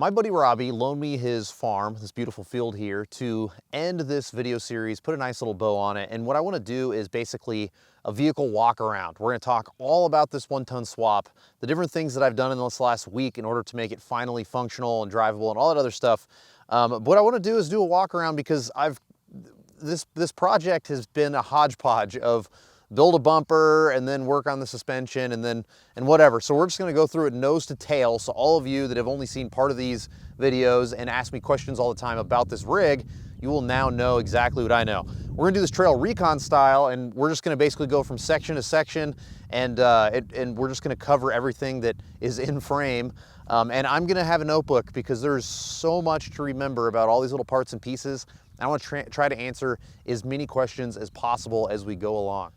My buddy Robbie loaned me his farm, this beautiful field here, to end this video series, put a nice little bow on it. And what I want to do is basically a vehicle walk around. We're going to talk all about this 1-ton swap, the different things that I've done in this last week in order to make it finally functional and drivable and all that other stuff. But what I want to do is do a walk around because this project has been a hodgepodge of build a bumper and then work on the suspension and whatever. So we're just gonna go through it nose to tail. So all of you that have only seen part of these videos and ask me questions all the time about this rig, you will now know exactly what I know. We're gonna do this trail recon style, and we're just gonna basically go from section to section, and we're just gonna cover everything that is in frame. And I'm gonna have a notebook because there's so much to remember about all these little parts and pieces. I want to try to answer as many questions as possible as we go along.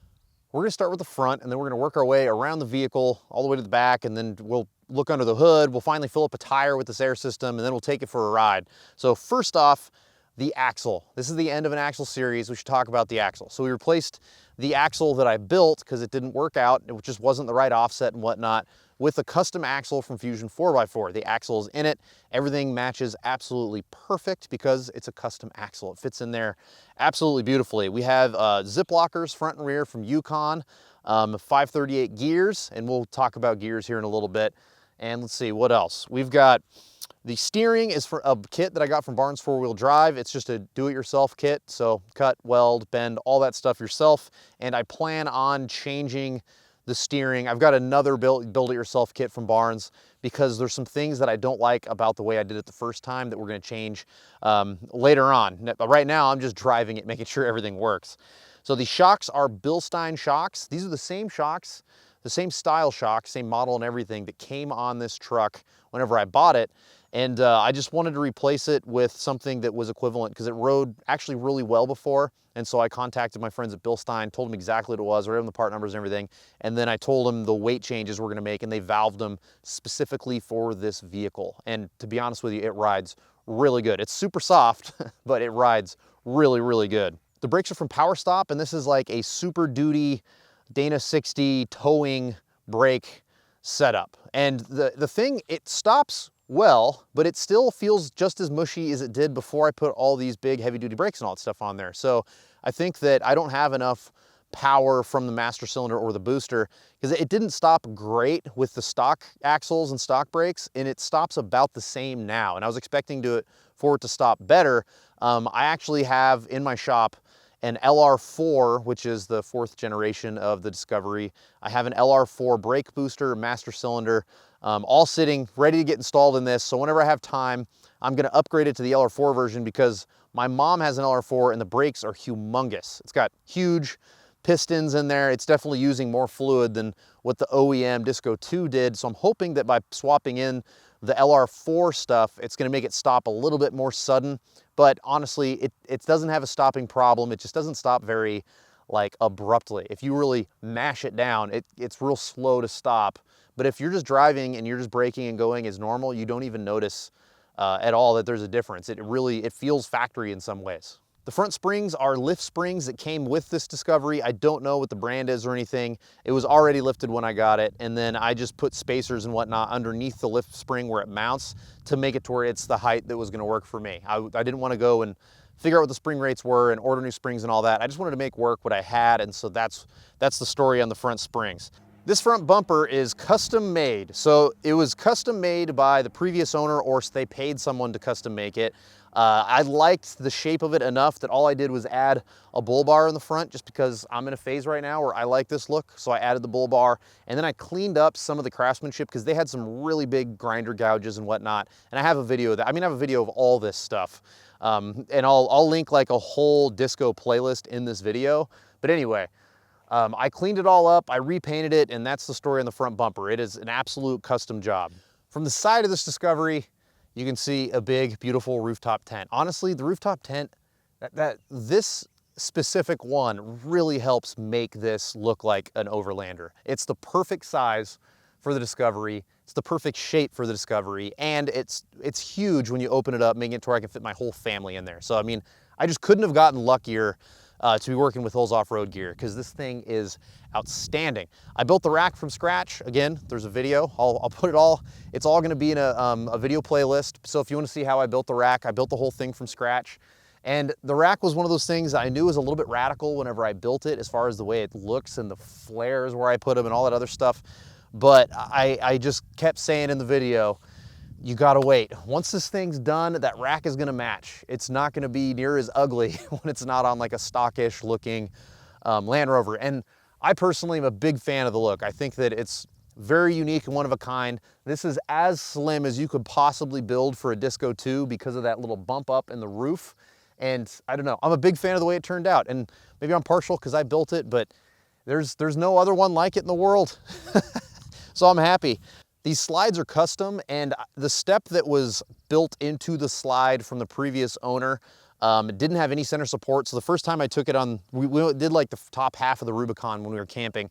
We're gonna start with the front, and then we're gonna work our way around the vehicle all the way to the back, and then we'll look under the hood. We'll finally fill up a tire with this air system, and then we'll take it for a ride. So first off, the axle. This is the end of an axle series. We should talk about the axle. So we replaced the axle that I built because it didn't work out. It just wasn't the right offset and whatnot, with a custom axle from Fusion 4x4. The axle is in it. Everything matches absolutely perfect because it's a custom axle. It fits in there absolutely beautifully. We have zip lockers front and rear from Yukon, 538 gears, and we'll talk about gears here in a little bit. And let's see, what else? We've got the steering is for a kit that I got from Barnes 4-Wheel Drive. It's just a do-it-yourself kit, so cut, weld, bend, all that stuff yourself. And I plan on changing the steering. I've got another build-it-yourself kit from Barnes because there's some things that I don't like about the way I did it the first time that we're going to change later on. But right now, I'm just driving it, making sure everything works. So the shocks are Bilstein shocks. These are the same shocks, the same style shocks, same model and everything that came on this truck whenever I bought it. And I just wanted to replace it with something that was equivalent because it rode actually really well before. And so I contacted my friends at Bilstein, told them exactly what it was, wrote them the part numbers and everything. And then I told them the weight changes we're gonna make, and they valved them specifically for this vehicle. And to be honest with you, it rides really good. It's super soft, but it rides really, really good. The brakes are from Power Stop, and this is like a Super Duty Dana 60 towing brake setup. And the thing, it stops well, but it still feels just as mushy as it did before I put all these big heavy duty brakes and all that stuff on there. So I think that I don't have enough power from the master cylinder or the booster because it didn't stop great with the stock axles and stock brakes, and it stops about the same now. And I was expecting for it to stop better. I actually have in my shop an LR4, which is the 4th generation of the Discovery. I have an LR4 brake booster, master cylinder, all sitting ready to get installed in this. So whenever I have time, I'm gonna upgrade it to the LR4 version because my mom has an LR4 and the brakes are humongous. It's got huge pistons in there. It's definitely using more fluid than what the OEM Disco 2 did. So I'm hoping that by swapping in the LR4 stuff, it's gonna make it stop a little bit more sudden. But honestly, it doesn't have a stopping problem. It just doesn't stop very like abruptly. If you really mash it down, it's real slow to stop. But if you're just driving and you're just braking and going as normal, you don't even notice at all that there's a difference. It feels factory in some ways. The front springs are lift springs that came with this Discovery. I don't know what the brand is or anything. It was already lifted when I got it, and then I just put spacers and whatnot underneath the lift spring where it mounts to make it to where it's the height that was gonna work for me. I didn't wanna go and figure out what the spring rates were and order new springs and all that. I just wanted to make work what I had, and so that's the story on the front springs. This front bumper is custom made. So it was custom made by the previous owner, or they paid someone to custom make it. I liked the shape of it enough that all I did was add a bull bar in the front just because I'm in a phase right now where I like this look. So I added the bull bar, and then I cleaned up some of the craftsmanship because they had some really big grinder gouges and whatnot. And I have a video of that. I mean, I have a video of all this stuff. And I'll link like a whole disco playlist in this video. But anyway, I cleaned it all up, I repainted it, and that's the story on the front bumper. It is an absolute custom job. From the side of this Discovery, you can see a big, beautiful rooftop tent. Honestly, the rooftop tent, this specific one really helps make this look like an Overlander. It's the perfect size for the Discovery. It's the perfect shape for the Discovery, and it's huge when you open it up, making it to where I can fit my whole family in there. So, I mean, I just couldn't have gotten luckier to be working with Hulls off-road gear, because this thing is outstanding. I built the rack from scratch. Again, there's a video. I'll put it all, it's all gonna be in a video playlist. So if you wanna see how I built the rack, I built the whole thing from scratch. And the rack was one of those things I knew was a little bit radical whenever I built it, as far as the way it looks and the flares where I put them and all that other stuff. But I just kept saying in the video, you gotta wait. Once this thing's done, that rack is gonna match. It's not gonna be near as ugly when it's not on like a stockish looking Land Rover. And I personally am a big fan of the look. I think that it's very unique and one of a kind. This is as slim as you could possibly build for a Disco 2 because of that little bump up in the roof. And I don't know, I'm a big fan of the way it turned out. And maybe I'm partial because I built it, but there's no other one like it in the world. So I'm happy. These slides are custom, and the step that was built into the slide from the previous owner didn't have any center support. So the first time I took it on, we did like the top half of the Rubicon when we were camping,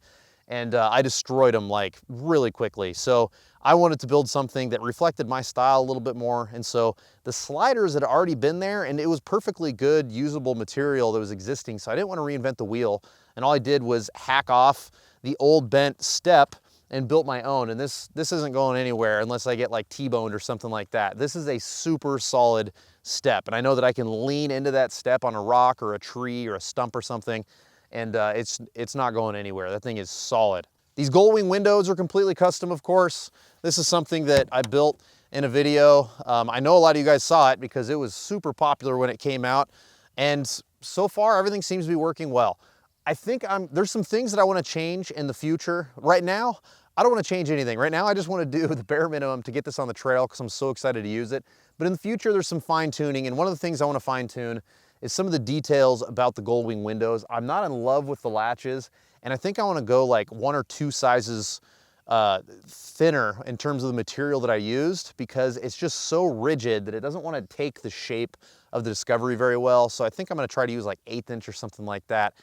and I destroyed them like really quickly. So I wanted to build something that reflected my style a little bit more. And so the sliders had already been there, and it was perfectly good, usable material that was existing. So I didn't want to reinvent the wheel. And all I did was hack off the old bent step and built my own. And this isn't going anywhere unless I get like T-boned or something like that. This is a super solid step. And I know that I can lean into that step on a rock or a tree or a stump or something, and it's not going anywhere. That thing is solid. These gull wing windows are completely custom, of course. This is something that I built in a video. I know a lot of you guys saw it because it was super popular when it came out. And so far, everything seems to be working well. I think there's some things that I want to change in the future. Right now, I don't want to change anything. Right now, I just want to do the bare minimum to get this on the trail because I'm so excited to use it. But in the future, there's some fine tuning. And one of the things I want to fine tune is some of the details about the gull wing windows. I'm not in love with the latches, and I think I want to go like 1 or 2 sizes thinner in terms of the material that I used, because it's just so rigid that it doesn't want to take the shape of the Discovery very well. So I think I'm going to try to use like 1/8 inch or something like that.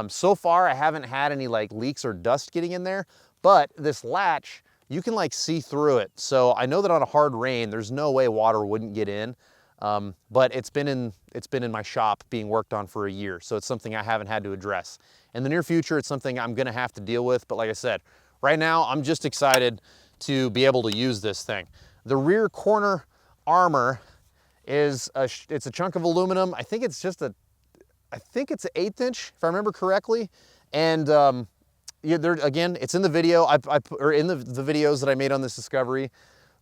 So far, I haven't had any like leaks or dust getting in there, but this latch, you can like see through it. So I know that on a hard rain, there's no way water wouldn't get in. But it's been in my shop being worked on for a year. So it's something I haven't had to address. In the near future, it's something I'm gonna have to deal with. But like I said, right now, I'm just excited to be able to use this thing. The rear corner armor is it's a chunk of aluminum. I think it's an 1/8 inch, if I remember correctly. And yeah, again, it's in the video, or in the videos that I made on this Discovery.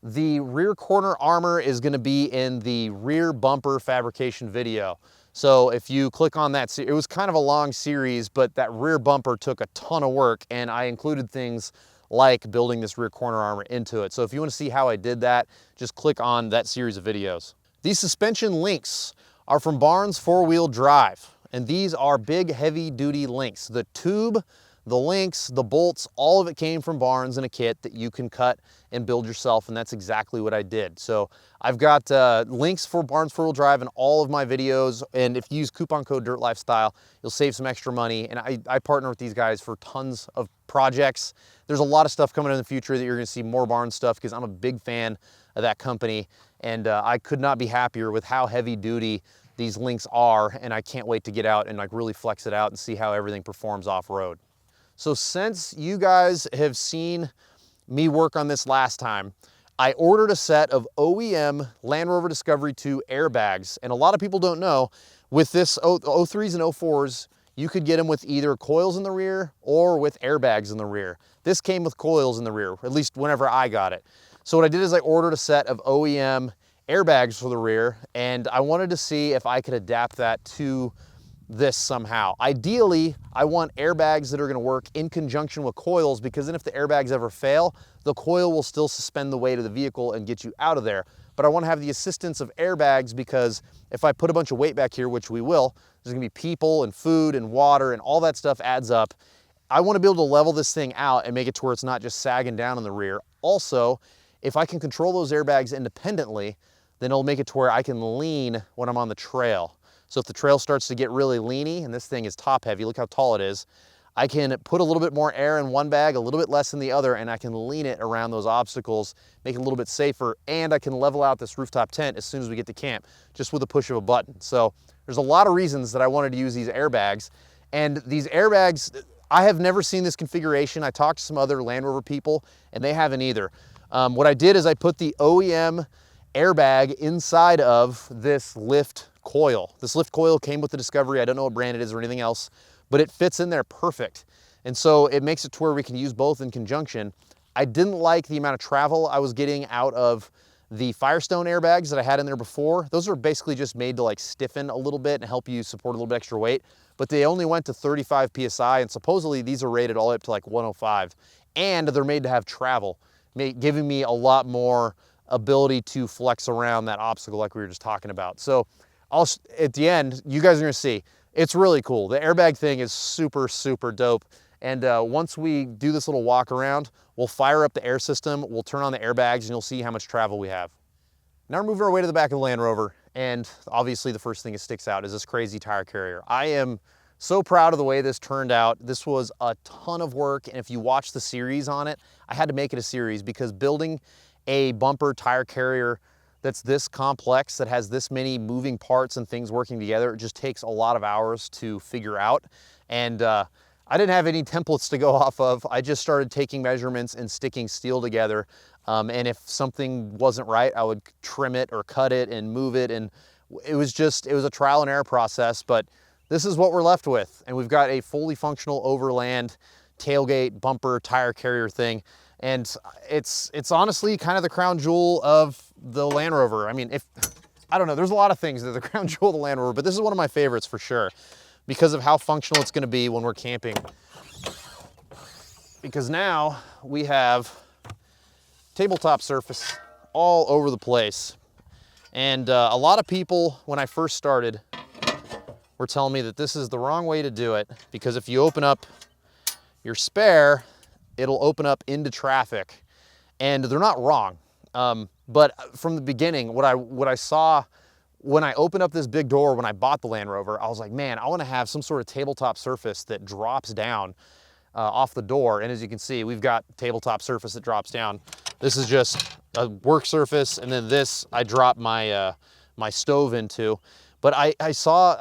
The rear corner armor is gonna be in the rear bumper fabrication video. So if you click on that, it was kind of a long series, but that rear bumper took a ton of work, and I included things like building this rear corner armor into it. So if you wanna see how I did that, just click on that series of videos. These suspension links are from Barnes 4-wheel drive, and these are big, heavy-duty links. The tube, the links, the bolts, all of it came from Barnes in a kit that you can cut and build yourself, and that's exactly what I did. So I've got links for Barnes 4-wheel drive in all of my videos, and if you use coupon code DIRTLifestyle, you'll save some extra money. And I partner with these guys for tons of projects. There's a lot of stuff coming in the future that you're gonna see more Barnes stuff, because I'm a big fan of that company, and I could not be happier with how heavy duty these links are, and I can't wait to get out and like really flex it out and see how everything performs off-road. So since you guys have seen me work on this last time, I ordered a set of OEM Land Rover Discovery 2 airbags. And a lot of people don't know, with this 03s and 04s, you could get them with either coils in the rear or with airbags in the rear. This came with coils in the rear, at least whenever I got it. So what I did is I ordered a set of OEM airbags for the rear, and I wanted to see if I could adapt that to this somehow. Ideally, I want airbags that are gonna work in conjunction with coils, because then if the airbags ever fail, the coil will still suspend the weight of the vehicle and get you out of there. But I wanna have the assistance of airbags, because if I put a bunch of weight back here, which we will, there's gonna be people and food and water and all that stuff adds up. I wanna be able to level this thing out and make it to where it's not just sagging down in the rear. Also, if I can control those airbags independently, then it'll make it to where I can lean when I'm on the trail. So if the trail starts to get really leany, and this thing is top heavy, look how tall it is, I can put a little bit more air in one bag, a little bit less in the other, and I can lean it around those obstacles, make it a little bit safer, and I can level out this rooftop tent as soon as we get to camp, just with a push of a button. So there's a lot of reasons that I wanted to use these airbags. And these airbags, I have never seen this configuration. I talked to some other Land Rover people, and they haven't either. What I did is I put the OEM airbag inside of this lift coil. This lift coil came with the Discovery. I don't know what brand it is or anything else, but it fits in there perfect. And so it makes it to where we can use both in conjunction. I didn't like the amount of travel I was getting out of the Firestone airbags that I had in there before. Those are basically just made to like stiffen a little bit and help you support a little bit extra weight, but they only went to 35 PSI, and supposedly these are rated all the way up to like 105, and they're made to have travel, giving me a lot more ability to flex around that obstacle like we were just talking about. So at the end, you guys are gonna see, it's really cool. The airbag thing is super, super dope. And once we do this little walk around, we'll fire up the air system, we'll turn on the airbags, and you'll see how much travel we have. Now we're moving our way to the back of the Land Rover, and obviously the first thing that sticks out is this crazy tire carrier. I am so proud of the way this turned out. This was a ton of work, and if you watch the series on it, I had to make it a series because building a bumper tire carrier that's this complex, that has this many moving parts and things working together, it just takes a lot of hours to figure out. And I didn't have any templates to go off of. I just started taking measurements and sticking steel together. And if something wasn't right, I would trim it or cut it and move it. And it was a trial and error process, but this is what we're left with. And we've got a fully functional Overland tailgate bumper tire carrier thing. And it's honestly kind of the crown jewel of the Land Rover. I mean, I don't know, there's a lot of things that are the crown jewel of the Land Rover, but this is one of my favorites for sure because of how functional it's gonna be when we're camping. Because now we have tabletop surface all over the place. And a lot of people, when I first started, were telling me that this is the wrong way to do it because if you open up your spare, it'll open up into traffic. And they're not wrong. But from the beginning, what I saw when I opened up this big door when I bought the Land Rover, I was like, man, I want to have some sort of tabletop surface that drops down off the door. And as you can see, we've got tabletop surface that drops down. This is just a work surface, and then this I drop my my stove into. But I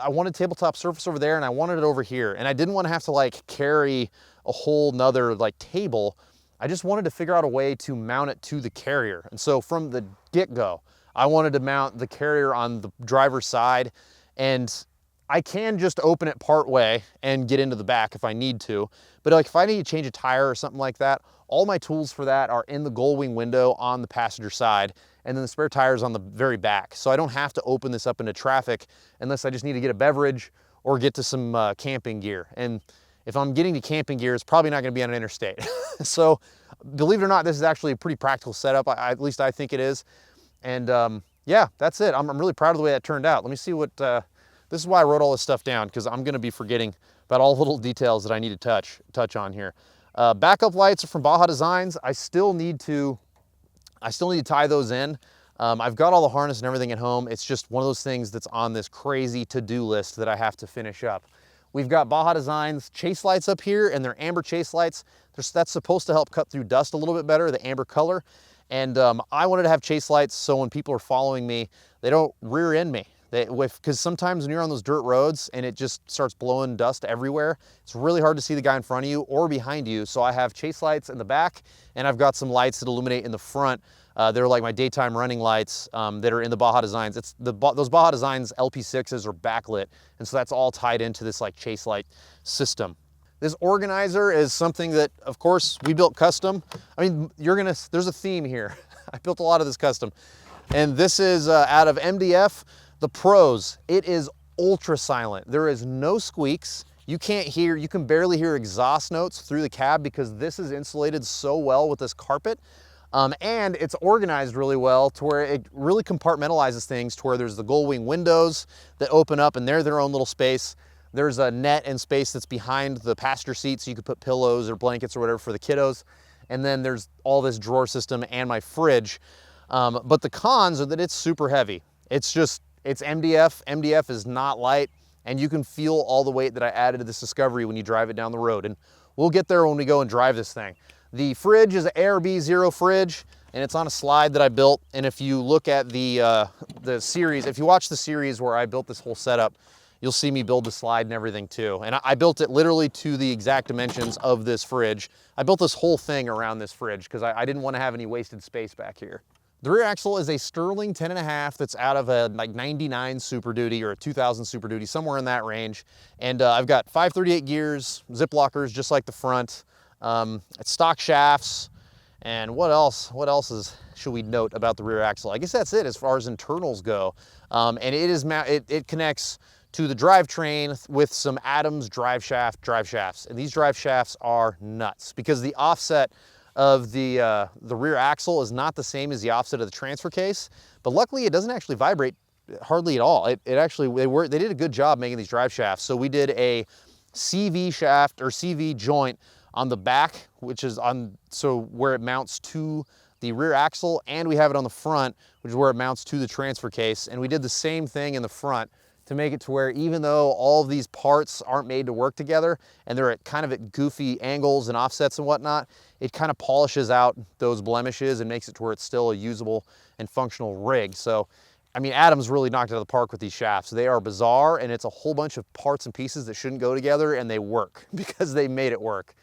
wanted tabletop surface over there, and I wanted it over here, and I didn't want to have to like carry a whole nother like table. I just wanted to figure out a way to mount it to the carrier. And so from the get-go, I wanted to mount the carrier on the driver's side, and I can just open it part way and get into the back if I need to. But like if I need to change a tire or something like that, all my tools for that are in the gull wing window on the passenger side, and then the spare tire's on the very back. So I don't have to open this up into traffic unless I just need to get a beverage or get to some camping gear. And if I'm getting to camping gear, it's probably not gonna be on an interstate. So believe it or not, this is actually a pretty practical setup. At least I think it is. And yeah, that's it. I'm really proud of the way that turned out. Let me see what, this is why I wrote all this stuff down, because I'm gonna be forgetting about all the little details that I need to touch on here. Backup lights are from Baja Designs. I still need to tie those in. I've got all the harness and everything at home. It's just one of those things that's on this crazy to-do list that I have to finish up. We've got Baja Designs chase lights up here, and they're amber chase lights. That's supposed to help cut through dust a little bit better, the amber color. And I wanted to have chase lights so when people are following me, they don't rear end me. Because sometimes when you're on those dirt roads and it just starts blowing dust everywhere, it's really hard to see the guy in front of you or behind you. So I have chase lights in the back, and I've got some lights that illuminate in the front. They're like my daytime running lights that are in the Baja Designs. Those Baja Designs LP6s are backlit, and so that's all tied into this like chase light system. This organizer is something that, of course, we built custom. I mean, there's a theme here. I built a lot of this custom. And this is out of MDF, the Pros. It is ultra silent. There is no squeaks. You can barely hear exhaust notes through the cab because this is insulated so well with this carpet. And it's organized really well to where it really compartmentalizes things to where there's the gull wing windows that open up and they're their own little space. There's a net and space that's behind the passenger seat so you could put pillows or blankets or whatever for the kiddos. And then there's all this drawer system and my fridge. But the cons are that it's super heavy. It's MDF. MDF is not light. and you can feel all the weight that I added to this Discovery when you drive it down the road. And we'll get there when we go and drive this thing. The fridge is an ARB0 fridge, and it's on a slide that I built. And if you look at the series, if you watch the series where I built this whole setup, you'll see me build the slide and everything too. And I built it literally to the exact dimensions of this fridge. I built this whole thing around this fridge because I didn't want to have any wasted space back here. The rear axle is a Sterling 10.5 that's out of a like 99 Super Duty or a 2000 Super Duty, somewhere in that range. And I've got 538 gears, zip lockers just like the front. It's stock shafts. And what else should we note about the rear axle? I guess that's it as far as internals go. And it connects to the drivetrain with some Adams drive shafts. And these drive shafts are nuts because the offset of the rear axle is not the same as the offset of the transfer case, but luckily it doesn't actually vibrate hardly at all. It actually, they did a good job making these drive shafts. So we did a CV shaft or CV joint on the back, which is where it mounts to the rear axle, and we have it on the front, which is where it mounts to the transfer case. And we did the same thing in the front to make it to where even though all of these parts aren't made to work together and they're at goofy angles and offsets and whatnot, it kind of polishes out those blemishes and makes it to where it's still a usable and functional rig. So, I mean, Adams really knocked it out of the park with these shafts. They are bizarre, and it's a whole bunch of parts and pieces that shouldn't go together, and they work because they made it work.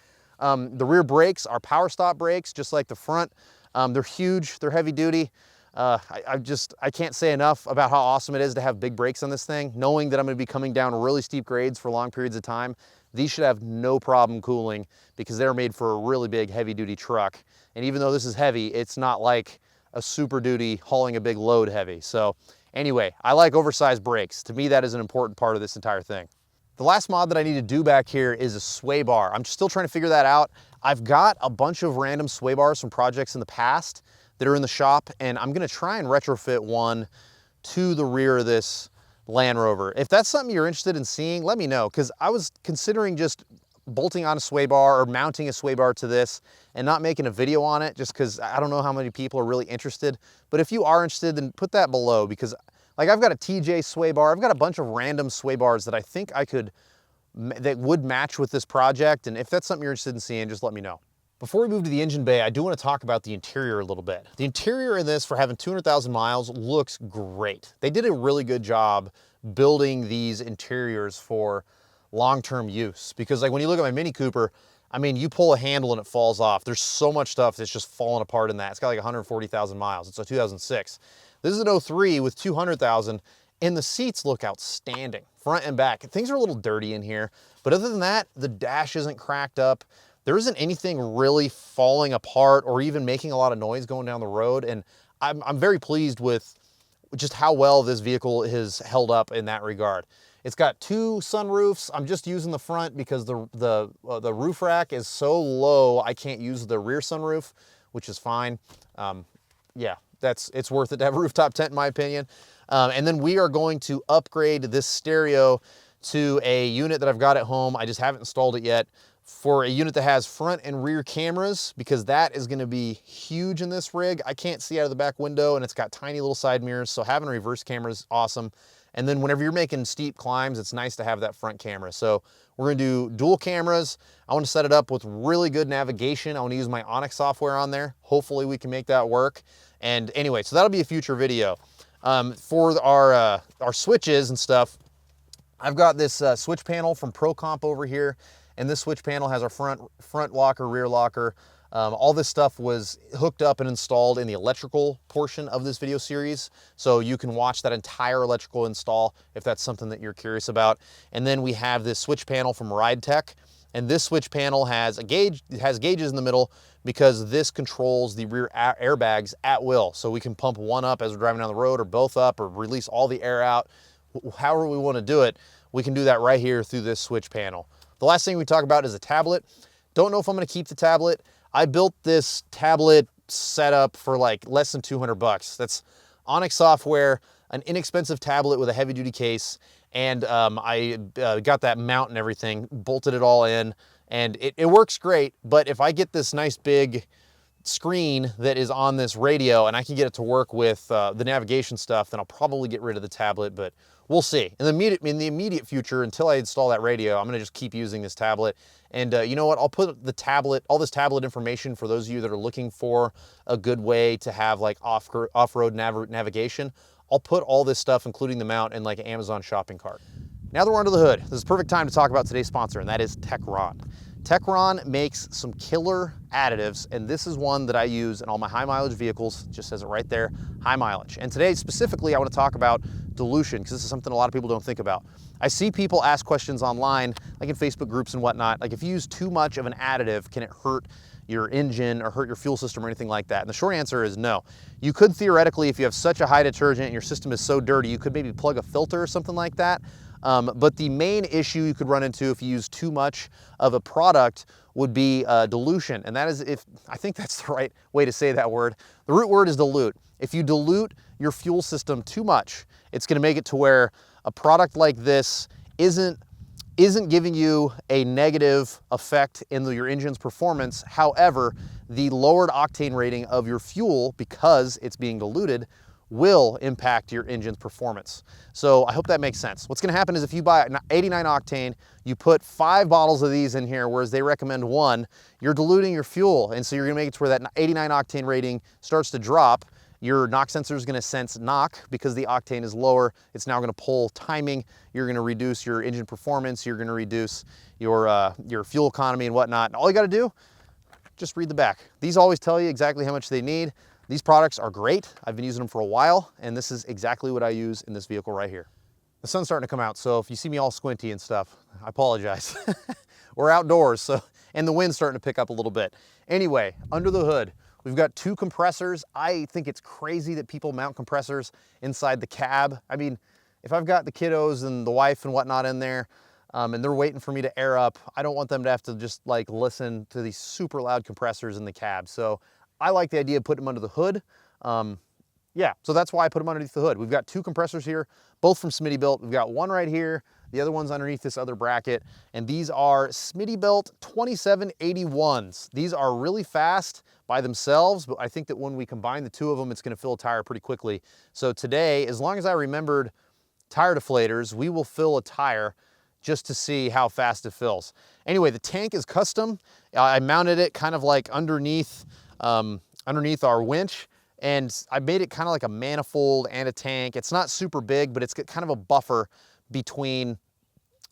The rear brakes are power stop brakes, just like the front. They're huge, they're heavy duty. I can't say enough about how awesome it is to have big brakes on this thing. Knowing that I'm gonna be coming down really steep grades for long periods of time, these should have no problem cooling because they're made for a really big heavy duty truck. And even though this is heavy, it's not like a Super Duty hauling a big load heavy. So anyway, I like oversized brakes. To me, that is an important part of this entire thing. The last mod that I need to do back here is a sway bar. I'm still trying to figure that out. I've got a bunch of random sway bars from projects in the past that are in the shop, and I'm gonna try and retrofit one to the rear of this Land Rover. If that's something you're interested in seeing, let me know, because I was considering just bolting on a sway bar or mounting a sway bar to this and not making a video on it, just because I don't know how many people are really interested. But if you are interested, then put that below, because like I've got a TJ sway bar, I've got a bunch of random sway bars that I think that would match with this project, and if that's something you're interested in seeing, just let me know. Before we move to the engine bay, I do want to talk about the interior a little bit. The interior in this, for having 200,000 miles, looks great. They did a really good job building these interiors for long-term use, because like when you look at my Mini Cooper, I mean, you pull a handle and it falls off. There's so much stuff that's just falling apart in that. It's got like 140,000 miles. It's a 2006. This is an 03 with 200,000, and the seats look outstanding, front and back. Things are a little dirty in here, but other than that, the dash isn't cracked up. There isn't anything really falling apart or even making a lot of noise going down the road, and I'm very pleased with just how well this vehicle has held up in that regard. It's got two sunroofs. I'm just using the front because the roof rack is so low I can't use the rear sunroof, which is fine. Yeah, it's worth it to have a rooftop tent in my opinion. And then we are going to upgrade this stereo to a unit that I've got at home. I just haven't installed it yet, for a unit that has front and rear cameras, because that is going to be huge in this rig. I can't see out of the back window, and it's got tiny little side mirrors, so having a reverse camera is awesome. And then whenever you're making steep climbs, it's nice to have that front camera. So we're going to do dual cameras. I want to set it up with really good navigation. I want to use my Onyx software on there. Hopefully we can make that work. And anyway, so that'll be a future video. For our switches and stuff, I've got this switch panel from ProComp over here, and this switch panel has our front locker, rear locker. All this stuff was hooked up and installed in the electrical portion of this video series, so you can watch that entire electrical install if that's something that you're curious about. And then we have this switch panel from RideTech, and this switch panel has gauges in the middle because this controls the rear airbags at will. So we can pump one up as we're driving down the road, or both up, or release all the air out. However we want to do it, we can do that right here through this switch panel. The last thing we talk about is a tablet. Don't know if I'm going to keep the tablet. I built this tablet setup for like less than 200 bucks. That's Onyx software, an inexpensive tablet with a heavy duty case, and I got that mount and everything, bolted it all in, and it works great. But if I get this nice big screen that is on this radio and I can get it to work with the navigation stuff, then I'll probably get rid of the tablet, but we'll see. In the immediate future, until I install that radio, I'm gonna just keep using this tablet. And you know what, I'll put the tablet, all this tablet information for those of you that are looking for a good way to have like off-road navigation. I'll put all this stuff, including the mount, in like an Amazon shopping cart. Now that we're under the hood, this is a perfect time to talk about today's sponsor, and that is Techron. Techron makes some killer additives, and this is one that I use in all my high mileage vehicles. It just says it right there, high mileage. And today specifically, I want to talk about dilution, because this is something a lot of people don't think about. I see people ask questions online, like in Facebook groups and whatnot, like if you use too much of an additive, can it hurt your engine or hurt your fuel system or anything like that? And the short answer is no. You could theoretically, if you have such a high detergent and your system is so dirty, you could maybe plug a filter or something like that. But the main issue you could run into if you use too much of a product would be dilution. And that is, I think that's the right way to say that word. The root word is dilute. If you dilute your fuel system too much, it's gonna make it to where a product like this isn't giving you a negative effect in your engine's performance. However, the lowered octane rating of your fuel, because it's being diluted, will impact your engine's performance. So I hope that makes sense. What's gonna happen is if you buy 89 octane, you put 5 bottles of these in here, whereas they recommend 1, you're diluting your fuel. And so you're gonna make it to where that 89 octane rating starts to drop. Your knock sensor is gonna sense knock because the octane is lower. It's now gonna pull timing. You're gonna reduce your engine performance. You're gonna reduce your fuel economy and whatnot. And all you gotta do, just read the back. These always tell you exactly how much they need. These products are great. I've been using them for a while, and this is exactly what I use in this vehicle right here. The sun's starting to come out, so if you see me all squinty and stuff, I apologize. We're outdoors, so, and the wind's starting to pick up a little bit. Anyway, under the hood, we've got 2 compressors. I think it's crazy that people mount compressors inside the cab. I mean, if I've got the kiddos and the wife and whatnot in there, and they're waiting for me to air up, I don't want them to have to just like listen to these super loud compressors in the cab. So I like the idea of putting them under the hood. Yeah, so that's why I put them underneath the hood. We've got 2 compressors here, both from Smittybilt. We've got one right here. The other one's underneath this other bracket. And these are Smittybilt 2781s. These are really fast by themselves, but I think that when we combine the 2 of them, it's gonna fill a tire pretty quickly. So today, as long as I remembered tire deflators, we will fill a tire just to see how fast it fills. Anyway, the tank is custom. I mounted it kind of like underneath our winch, and I made it kind of like a manifold and a tank. It's not super big, but it's got kind of a buffer between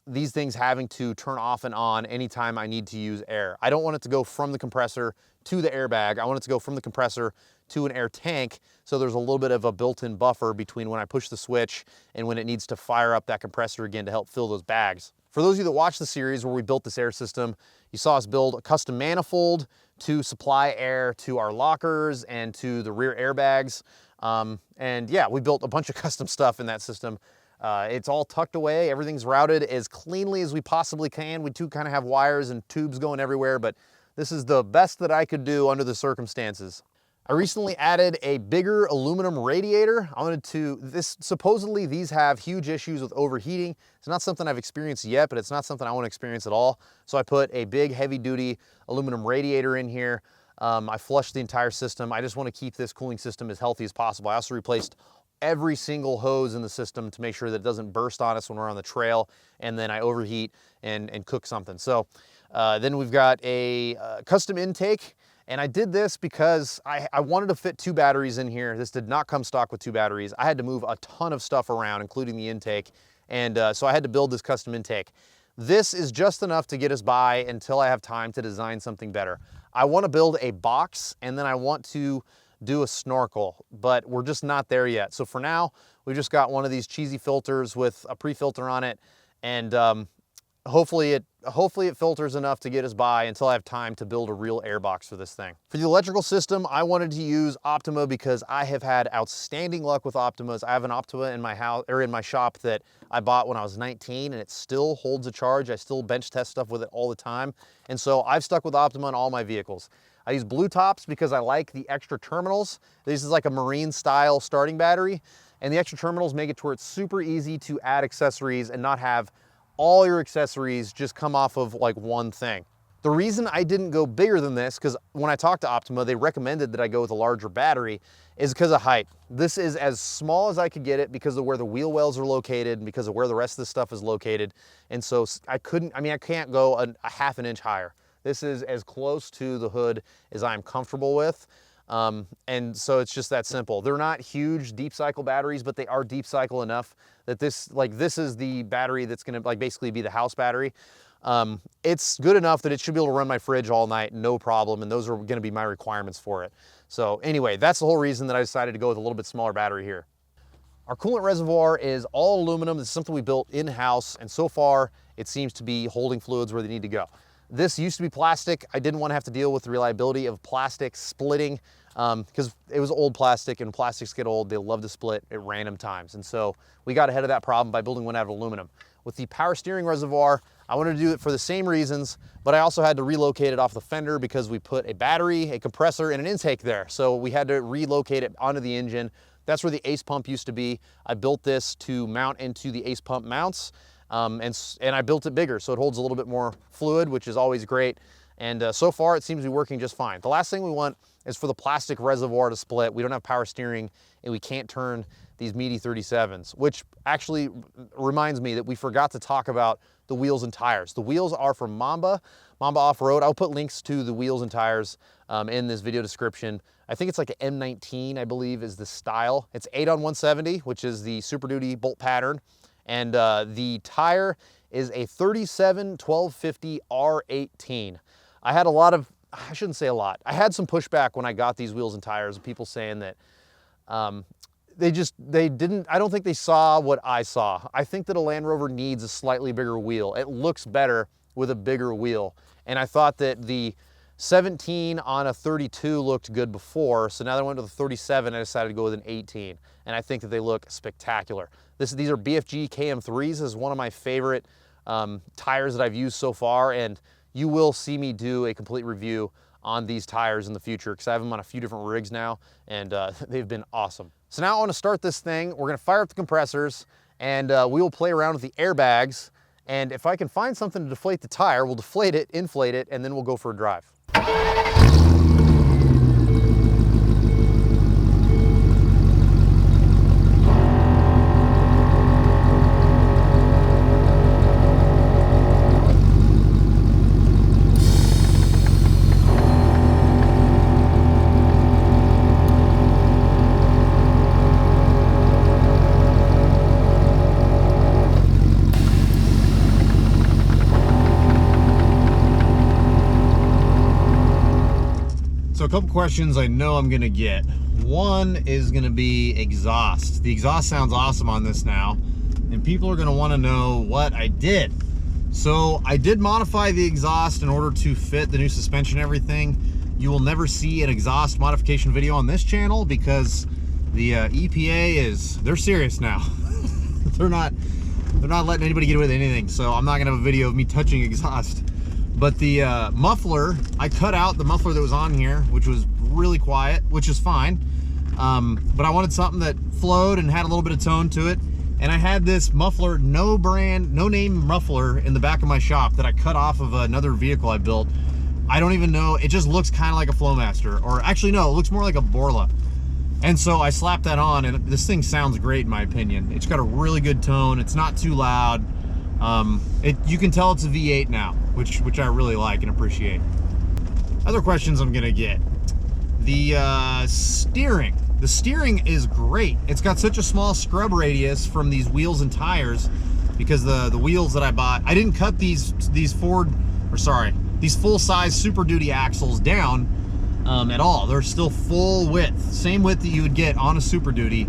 these things having to turn off and on anytime I need to use air. I don't want it to go from the compressor to the airbag. I want it to go from the compressor to an air tank, so there's a little bit of a built-in buffer between when I push the switch and when it needs to fire up that compressor again to help fill those bags. For those of you that watched the series where we built this air system, you saw us build a custom manifold to supply air to our lockers and to the rear airbags. And yeah, we built a bunch of custom stuff in that system. It's all tucked away. Everything's routed as cleanly as we possibly can. We do kind of have wires and tubes going everywhere, but this is the best that I could do under the circumstances. I recently added a bigger aluminum radiator. Supposedly these have huge issues with overheating. It's not something I've experienced yet, but it's not something I want to experience at all. So I put a big heavy duty aluminum radiator in here. I flushed the entire system. I just want to keep this cooling system as healthy as possible. I also replaced every single hose in the system to make sure that it doesn't burst on us when we're on the trail and then I overheat and cook something. So then we've got a custom intake. And I did this because I wanted to fit 2 batteries in here. This did not come stock with 2 batteries. I had to move a ton of stuff around, including the intake. And so I had to build this custom intake. This is just enough to get us by until I have time to design something better. I want to build a box, and then I want to do a snorkel, but we're just not there yet. So for now, we've just got one of these cheesy filters with a pre-filter on it. And hopefully it filters enough to get us by until I have time to build a real air box for this thing. For the electrical system, I wanted to use Optima because I have had outstanding luck with Optimas. I have an Optima in my house or in my shop that I bought when I was 19, and it still holds a charge. I still bench test stuff with it all the time. And so I've stuck with Optima in all my vehicles. I use Blue Tops because I like the extra terminals. This is like a marine style starting battery, and the extra terminals make it to where it's super easy to add accessories and not have all your accessories just come off of like one thing. The reason I didn't go bigger than this, because when I talked to Optima, they recommended that I go with a larger battery, is because of height. This is as small as I could get it because of where the wheel wells are located and because of where the rest of the stuff is located. And so I can't go a half an inch higher. This is as close to the hood as I'm comfortable with. And so it's just that simple. They're not huge deep cycle batteries, but they are deep cycle enough that this is the battery that's gonna basically be the house battery. It's good enough that it should be able to run my fridge all night, no problem, and those are gonna be my requirements for it. So anyway, that's the whole reason that I decided to go with a little bit smaller battery here. Our coolant reservoir is all aluminum. This is something we built in-house, and so far it seems to be holding fluids where they need to go. This used to be plastic. I didn't want to have to deal with the reliability of plastic splitting because it was old plastic, and when plastics get old, they love to split at random times. And so we got ahead of that problem by building one out of aluminum. With the power steering reservoir, I wanted to do it for the same reasons, but I also had to relocate it off the fender because we put a battery, a compressor, and an intake there. So we had to relocate it onto the engine. That's where the ACE pump used to be. I built this to mount into the ACE pump mounts, and I built it bigger so it holds a little bit more fluid, which is always great. And so far it seems to be working just fine. The last thing we want is for the plastic reservoir to split. We don't have power steering and we can't turn these meaty 37s, which actually reminds me that we forgot to talk about the wheels and tires. The wheels are from Mamba Off-Road. I'll put links to the wheels and tires in this video description. I think it's like an M19, I believe, is the style. It's 8-on-170, which is the Super Duty bolt pattern. And the tire is a 37-1250 R18. I had a lot of, I shouldn't say a lot, I had some pushback when I got these wheels and tires of people saying that they didn't, I don't think they saw what I saw. I think that a Land Rover needs a slightly bigger wheel. It looks better with a bigger wheel. And I thought that the 17 on a 32 looked good before, so now that I went to the 37, I decided to go with an 18, and I think that they look spectacular. These are BFG KM3s. This is one of my favorite tires that I've used so far, and you will see me do a complete review on these tires in the future because I have them on a few different rigs now, and they've been awesome. So now I want to start this thing. We're going to fire up the compressors, and we will play around with the airbags, and if I can find something to deflate the tire, we'll deflate it, inflate it, and then we'll go for a drive. A couple questions I know I'm gonna get. One is gonna be exhaust. The exhaust sounds awesome on this now, and people are gonna wanna know what I did. So I did modify the exhaust in order to fit the new suspension and everything. You will never see an exhaust modification video on this channel because the EPA they're serious now. they're not letting anybody get away with anything. So I'm not gonna have a video of me touching exhaust. But the muffler, I cut out the muffler that was on here, which was really quiet, which is fine. But I wanted something that flowed and had a little bit of tone to it. And I had this muffler, no brand, no name muffler in the back of my shop that I cut off of another vehicle I built. I don't even know, it just looks kind of like a Flowmaster. Or actually no, it looks more like a Borla. And so I slapped that on, and this thing sounds great in my opinion. It's got a really good tone, it's not too loud. You can tell it's a V8 now, which I really like and appreciate. Other questions I'm gonna get. The steering. The steering is great. It's got such a small scrub radius from these wheels and tires because the wheels that I bought, I didn't cut these full-size Super Duty axles down at all. They're still full width, same width that you would get on a Super Duty,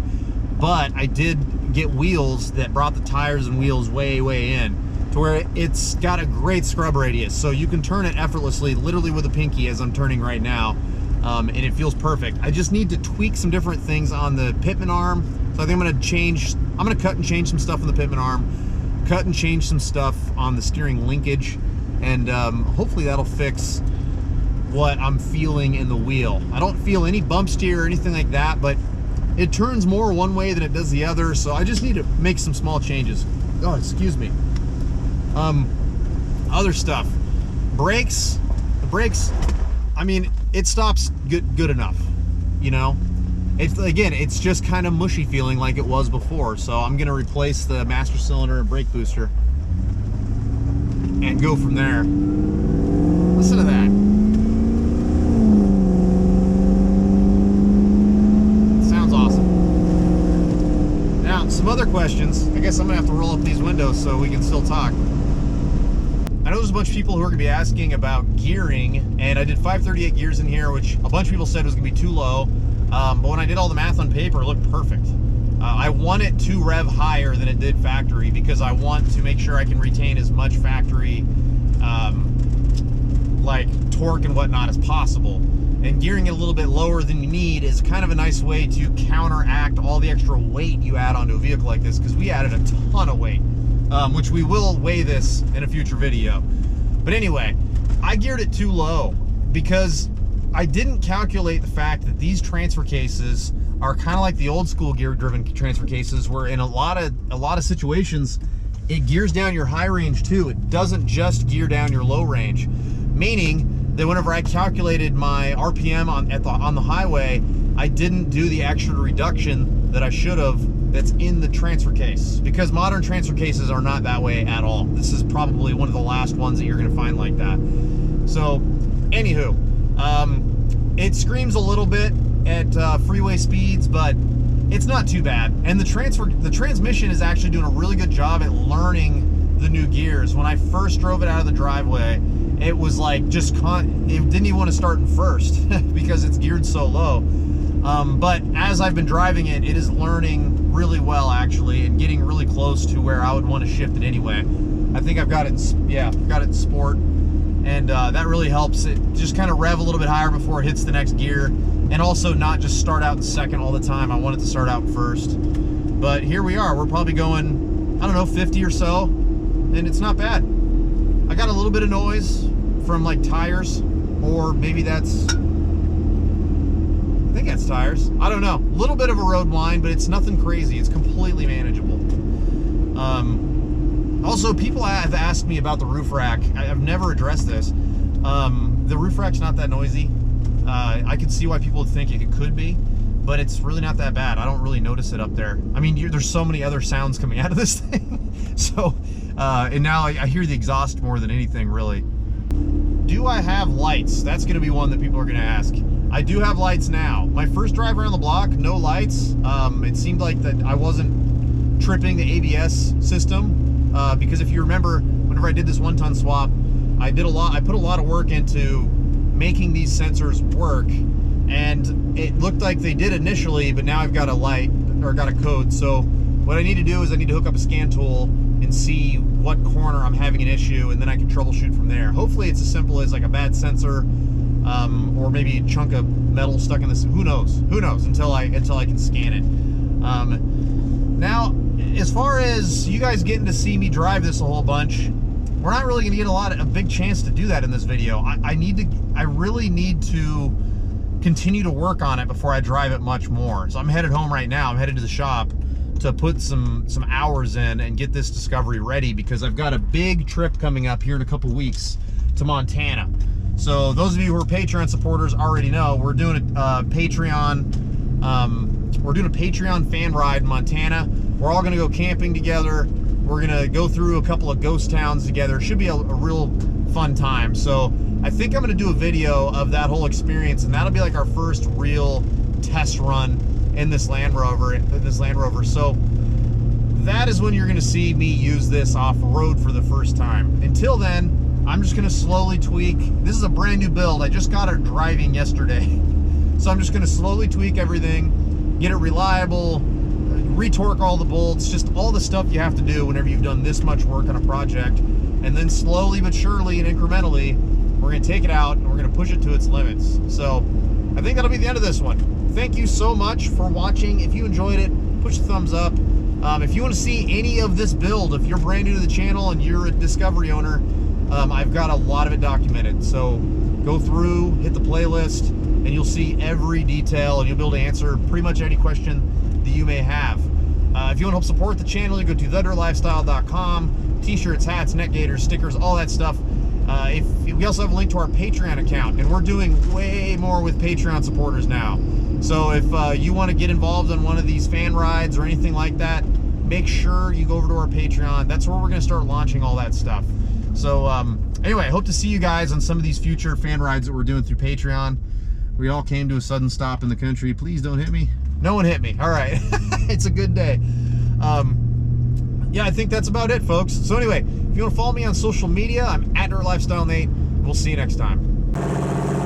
but I did get wheels that brought the tires and wheels way in to where it's got a great scrub radius, so you can turn it effortlessly, literally with a pinky as I'm turning right now, and it feels perfect. I just need to tweak some different things on the pitman arm, so I think I'm gonna cut and change some stuff on the pitman arm, cut and change some stuff on the steering linkage, and hopefully that'll fix what I'm feeling in the wheel. I don't feel any bump steer or anything like that, but it turns more one way than it does the other, so I just need to make some small changes. Oh, excuse me. Other stuff. Brakes, The brakes, I mean, it stops good enough, you know? Again, it's just kind of mushy feeling like it was before, so I'm gonna replace the master cylinder and brake booster and go from there. Listen to that. Sounds awesome. Now, some other questions. I guess I'm gonna have to roll up these windows so we can still talk. I know there's a bunch of people who are gonna be asking about gearing, and I did 538 gears in here, which a bunch of people said was gonna be too low. But when I did all the math on paper, it looked perfect. I want it to rev higher than it did factory because I want to make sure I can retain as much factory like torque and whatnot as possible. And gearing it a little bit lower than you need is kind of a nice way to counteract all the extra weight you add onto a vehicle like this, because we added a ton of weight, which we will weigh this in a future video. But anyway, I geared it too low because I didn't calculate the fact that these transfer cases are kind of like the old school gear-driven transfer cases, where in a lot of situations it gears down your high range too. It doesn't just gear down your low range, meaning that whenever I calculated my RPM on the highway, I didn't do the extra reduction that I should have that's in the transfer case, because modern transfer cases are not that way at all. This is probably one of the last ones that you're going to find like that. So anywho, it screams a little bit at freeway speeds, but it's not too bad. And the transmission is actually doing a really good job at learning the new gears. When I first drove it out of the driveway, it was like it didn't even want to start in first because it's geared so low. But as I've been driving it, it is learning really well actually, and getting really close to where I would want to shift it anyway. I think I've got it, got it in sport. And that really helps it just kind of rev a little bit higher before it hits the next gear, and also not just start out in second all the time. I want it to start out first. But here we are. We're probably going, I don't know, 50 or so, and it's not bad. I got a little bit of noise from like tires, or maybe that's, I think that's tires. I don't know. A little bit of a road whine, but it's nothing crazy. It's completely manageable. Also, people have asked me about the roof rack. I've never addressed this. The roof rack's not that noisy. I could see why people would think it could be, but it's really not that bad. I don't really notice it up there. I mean, there's so many other sounds coming out of this thing. So, and now I hear the exhaust more than anything, really. Do I have lights? That's going to be one that people are going to ask. I do have lights now. My first drive around the block, no lights. It seemed like that I wasn't tripping the ABS system. Because if you remember, whenever I did this 1-ton swap, I put a lot of work into making these sensors work, and it looked like they did initially, but now I've got a light, or got a code. So what I need to do is I need to hook up a scan tool and see what corner I'm having an issue, and then I can troubleshoot from there. Hopefully it's as simple as like a bad sensor, or maybe a chunk of metal stuck in this. Who knows until I can scan it. Now, as far as you guys getting to see me drive this a whole bunch, we're not really going to get a big chance to do that in this video. I really need to continue to work on it before I drive it much more. So I'm headed home right now. I'm headed to the shop to put some hours in and get this Discovery ready, because I've got a big trip coming up here in a couple weeks to Montana. So those of you who are Patreon supporters already know we're doing a Patreon fan ride in Montana. We're all gonna go camping together. We're gonna go through a couple of ghost towns together. It should be a real fun time. So I think I'm gonna do a video of that whole experience, and that'll be like our first real test run in this Land Rover. So that is when you're gonna see me use this off-road for the first time. Until then, I'm just gonna slowly tweak. This is a brand new build. I just got it driving yesterday. So I'm just gonna slowly tweak everything, get it reliable, retorque all the bolts, just all the stuff you have to do whenever you've done this much work on a project. And then slowly but surely and incrementally, we're gonna take it out and we're gonna push it to its limits. So I think that'll be the end of this one. Thank you so much for watching. If you enjoyed it, push the thumbs up. If you want to see any of this build, if you're brand new to the channel and you're a Discovery owner, I've got a lot of it documented. So go through, hit the playlist, and you'll see every detail, and you'll be able to answer pretty much any question that you may have. If you want to help support the channel, you go to thedirtlifestyle.com. T-shirts, hats, neck gaiters, stickers, all that stuff. If we also have a link to our Patreon account, and we're doing way more with Patreon supporters now. So if you want to get involved on one of these fan rides or anything like that, make sure you go over to our Patreon. That's where we're going to start launching all that stuff. So anyway, I hope to see you guys on some of these future fan rides that we're doing through Patreon. We all came to a sudden stop in the country. Please don't hit me. No one hit me. All right. It's a good day. Yeah, I think that's about it, folks. So anyway, if you want to follow me on social media, I'm at Dirt Lifestyle Nate. We'll see you next time.